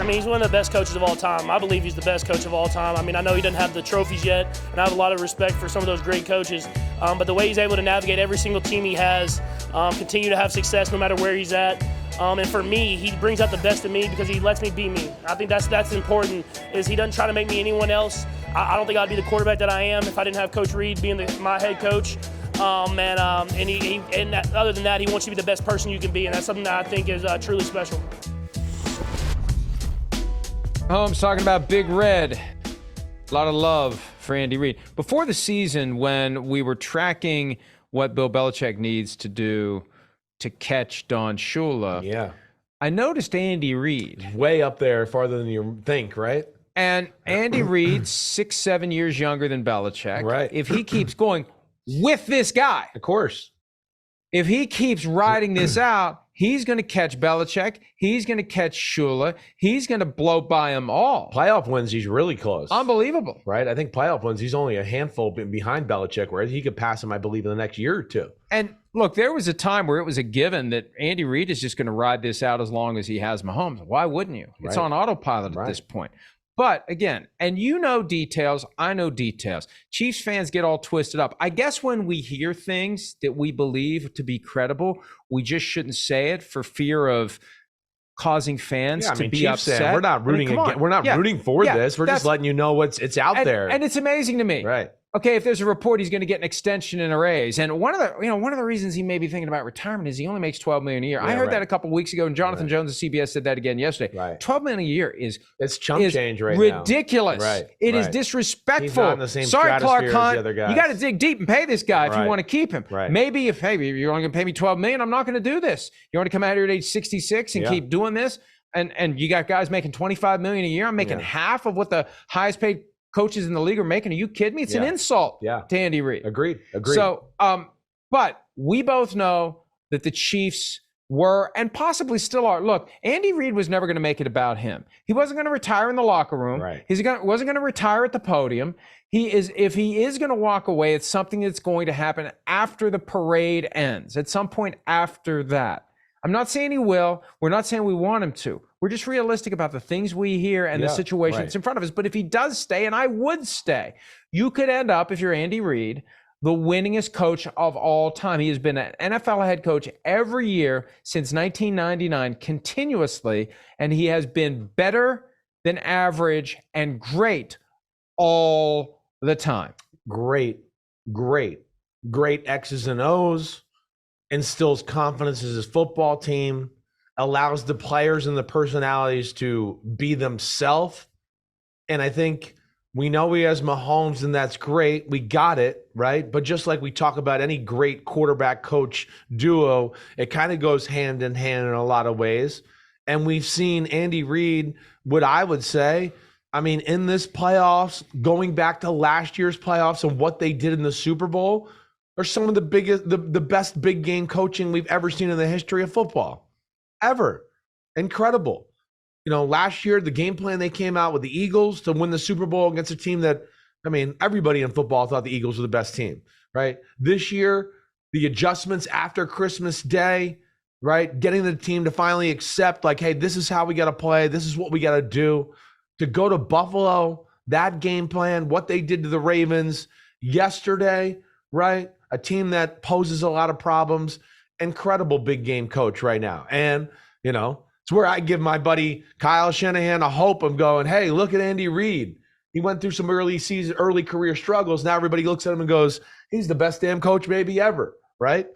I mean, he's one of the best coaches of all time. I believe he's the best coach of all time. I mean, I know he doesn't have the trophies yet, and I have a lot of respect for some of those great coaches. But the way he's able to navigate every single team he has, continue to have success no matter where he's at. And for me, he brings out the best in me because he lets me be me. I think that's important, is he doesn't try to make me anyone else. I don't think I'd be the quarterback that I am if I didn't have Coach Reid being my head coach. And other than that, he wants you to be the best person you can be, and that's something that I think is truly special. Holmes talking about Big Red. A lot of love for Andy Reid. Before the season, when we were tracking what Bill Belichick needs to do to catch Don Shula, I noticed Andy Reid. Way up there, farther than you think, right? And Andy Reid, 6-7 years younger than Belichick. Right. If he keeps going with this guy, of course, if he keeps riding this out, he's going to catch Belichick. He's going to catch Shula. He's going to blow by them all. Playoff wins, he's really close. Unbelievable. Right? I think playoff wins, he's only a handful behind Belichick, where he could pass him, I believe, in the next year or two. And look, there was a time where it was a given that Andy Reid is just going to ride this out as long as he has Mahomes. Why wouldn't you? It's on autopilot at this point. But again, and you know details, I know details. Chiefs fans get all twisted up. I guess when we hear things that we believe to be credible, we just shouldn't say it for fear of causing fans to be Chiefs upset. We're not rooting against, we're not rooting for this. We're just letting you know it's out there. And it's amazing to me. Right. Okay, if there's a report he's going to get an extension and a raise, and one of the reasons he may be thinking about retirement is he only makes $12 million a year. I heard that a couple of weeks ago, and Jonathan Jones of CBS said that again yesterday. Right. $12 million a year is chump change right ridiculous. now. Right. It is disrespectful. He's not in the same Sorry, Clark Hunt. as the other guys. You got to dig deep and pay this guy if you want to keep him. Right. Maybe if you're only going to pay me $12 million, I'm not going to do this. You want to come out here at age 66 and keep doing this, and you got guys making $25 million a year. I'm making half of what the highest paid coaches in the league are making. Are you kidding me? It's an insult to Andy Reid. Agreed. So, but we both know that the Chiefs were and possibly still are. Look, Andy Reid was never going to make it about him. He wasn't going to retire in the locker room. Right. He wasn't going to retire at the podium. If he is going to walk away, it's something that's going to happen after the parade ends, at some point after that. I'm not saying he will. We're not saying we want him to. We're just realistic about the things we hear and the situation that's in front of us. But if he does stay, and I would stay, you could end up, if you're Andy Reid, the winningest coach of all time. He has been an NFL head coach every year since 1999, continuously, and he has been better than average and great all the time. Great X's and O's. Instills confidence in his football team, allows the players and the personalities to be themselves. And I think we know he has Mahomes, and that's great. We got it, right? But just like we talk about any great quarterback coach duo, it kind of goes hand in hand in a lot of ways. And we've seen Andy Reid, what I would say, I mean, in this playoffs, going back to last year's playoffs and what they did in the Super Bowl, are some of the biggest, the best big game coaching we've ever seen in the history of football, ever. Incredible. You know, last year, the game plan they came out with the Eagles to win the Super Bowl against a team that, I mean, everybody in football thought the Eagles were the best team, right? This year, the adjustments after Christmas Day, right? Getting the team to finally accept, like, hey, this is how we got to play. This is what we got to do. To go to Buffalo, that game plan, what they did to the Ravens yesterday, right? A team that poses a lot of problems. Incredible big game coach right now. And, you know, it's where I give my buddy Kyle Shanahan a hope of going, hey, look at Andy Reid. He went through some early career struggles. Now everybody looks at him and goes, he's the best damn coach maybe ever, right?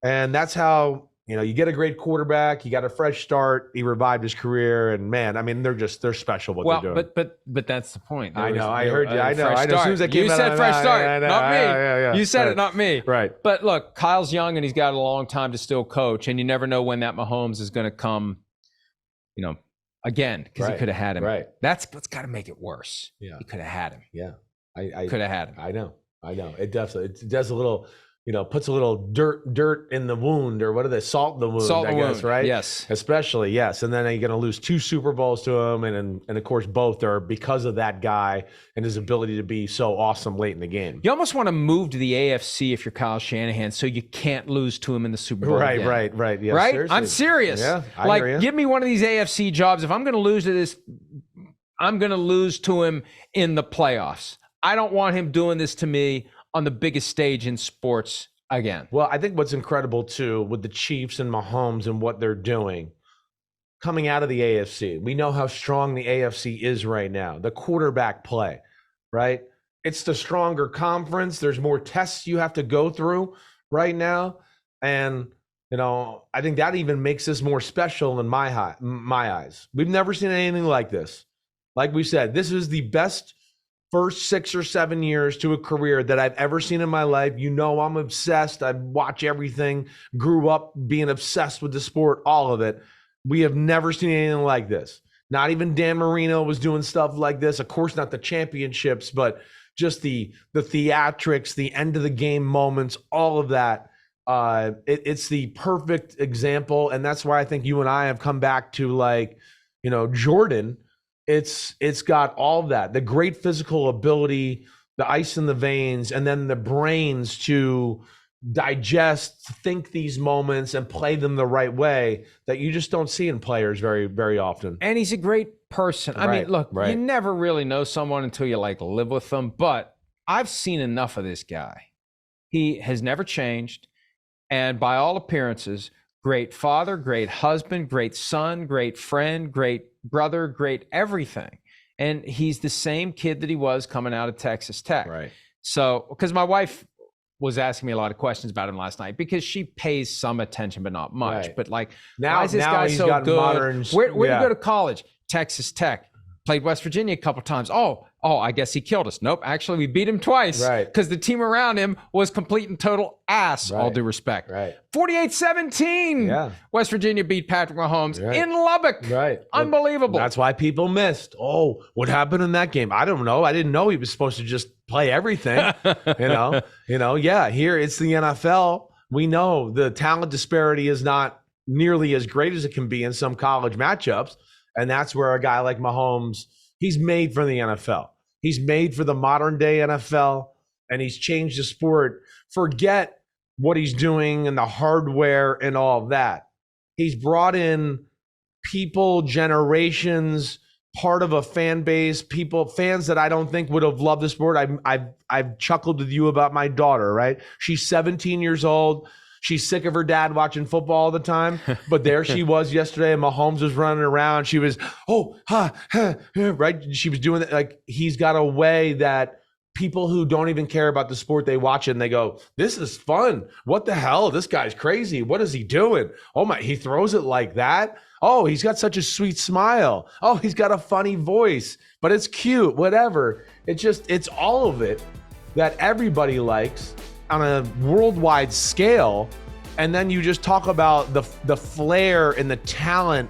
And that's how, you know, you get a great quarterback, you got a fresh start, he revived his career, and man, I mean, they're special what they're doing. But that's the point. I know, I heard you. I know. As soon as I came you out, said fresh start, not me. Yeah. You said it, not me. Right. But look, Kyle's young and he's got a long time to still coach, and you never know when that Mahomes is going to come, you know, again, because he could have had him. Right. That's what's got to make it worse. Yeah. He could have had him. Yeah. I could have had him. I know. It definitely it does a little. puts a little dirt in the wound, or what are they? Salt in the wound, Salt in I the guess, wound. right? Yes. Especially, yes. And then you're going to lose 2 Super Bowls to him. And of course, both are because of that guy and his ability to be so awesome late in the game. You almost want to move to the AFC if you're Kyle Shanahan, so you can't lose to him in the Super Bowl Right, again. right. Yes, right? seriously. I'm serious. Yeah, I hear you. Give me one of these AFC jobs. If I'm going to lose to this, I'm going to lose to him in the playoffs. I don't want him doing this to me on the biggest stage in sports again. Well, I think what's incredible too with the Chiefs and Mahomes and what they're doing coming out of the AFC, we know how strong the AFC is right now. The quarterback play, right? It's the stronger conference. There's more tests you have to go through right now. And, I think that even makes this more special in my eyes. We've never seen anything like this. Like we said, this is the best first 6 or 7 years to a career that I've ever seen in my life. I'm obsessed. I watch everything, grew up being obsessed with the sport, all of it. We have never seen anything like this. Not even Dan Marino was doing stuff like this. Of course, not the championships, but just the theatrics, the end of the game moments, all of that. It's the perfect example. And that's why I think you and I have come back to Jordan. It's got all of that, the great physical ability, the ice in the veins, and then the brains to digest, think these moments and play them the right way that you just don't see in players very, very often. And he's a great person. I mean, look, you never really know someone until you live with them, but I've seen enough of this guy. He has never changed. And by all appearances, great father, great husband, great son, great friend, great brother, great everything. And he's the same kid that he was coming out of Texas Tech. Right. So, because my wife was asking me a lot of questions about him last night because she pays some attention, but not much. Right. But why is this guy so good? Where did he go to college? Texas Tech. Played West Virginia a couple times. Oh, I guess he killed us. Nope. Actually, we beat him twice. Right. Because the team around him was complete and total ass, all due respect. Right. 48-17. Yeah. West Virginia beat Patrick Mahomes in Lubbock. Right. Unbelievable. That's why people missed. Oh, what happened in that game? I don't know. I didn't know he was supposed to just play everything. Yeah, here it's the NFL. We know the talent disparity is not nearly as great as it can be in some college matchups. And that's where a guy like Mahomes, he's made for the NFL. He's made for the modern day NFL, and he's changed the sport. Forget what he's doing and the hardware and all of that. He's brought in people, generations, part of a fan base, fans that I don't think would have loved the sport. I've chuckled with you about my daughter, right? She's 17 years old. She's sick of her dad watching football all the time, but there she was yesterday, and Mahomes was running around. She was, right? She was doing it. He's got a way that people who don't even care about the sport, they watch it and they go, this is fun. What the hell? This guy's crazy. What is he doing? Oh my, he throws it like that. Oh, he's got such a sweet smile. Oh, he's got a funny voice, but it's cute, whatever. It's all of it that everybody likes on a worldwide scale. And then you just talk about the flair and the talent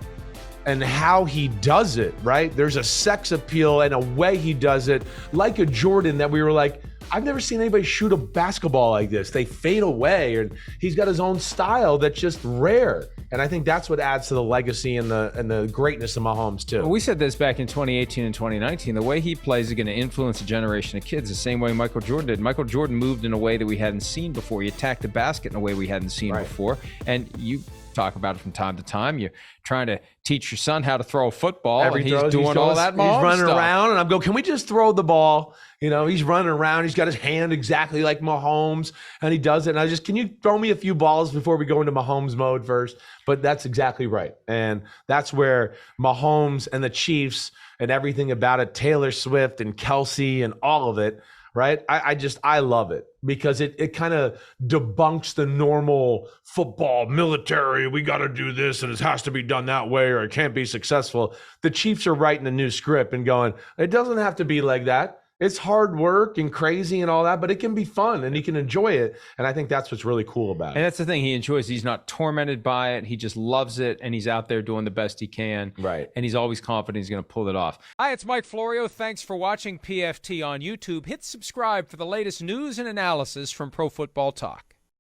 and how he does it, right? There's a sex appeal and a way he does it, like a Jordan that we were like, I've never seen anybody shoot a basketball like this. They fade away, and he's got his own style that's just rare. And I think that's what adds to the legacy and the greatness of Mahomes too. Well, we said this back in 2018 and 2019. The way he plays is going to influence a generation of kids the same way Michael Jordan did. Michael Jordan moved in a way that we hadn't seen before. He attacked the basket in a way we hadn't seen before. And you talk about it from time to time. You're trying to teach your son how to throw a football, and he's doing all that Mahomes He's running stuff around, and I'm going, can we just throw the ball? He's running around. He's got his hand exactly like Mahomes, and he does it. And can you throw me a few balls before we go into Mahomes mode first? But that's exactly right. And that's where Mahomes and the Chiefs and everything about it, Taylor Swift and Kelsey and all of it, right? I love it because it kind of debunks the normal football military. We got to do this and it has to be done that way or it can't be successful. The Chiefs are writing a new script and going, it doesn't have to be like that. It's hard work and crazy and all that, but it can be fun and you can enjoy it. And I think that's what's really cool about it. And that's the thing. He enjoys it. He's not tormented by it. He just loves it, and he's out there doing the best he can. Right. And he's always confident he's going to pull it off. Hi, it's Mike Florio. Thanks for watching PFT on YouTube. Hit subscribe for the latest news and analysis from Pro Football Talk.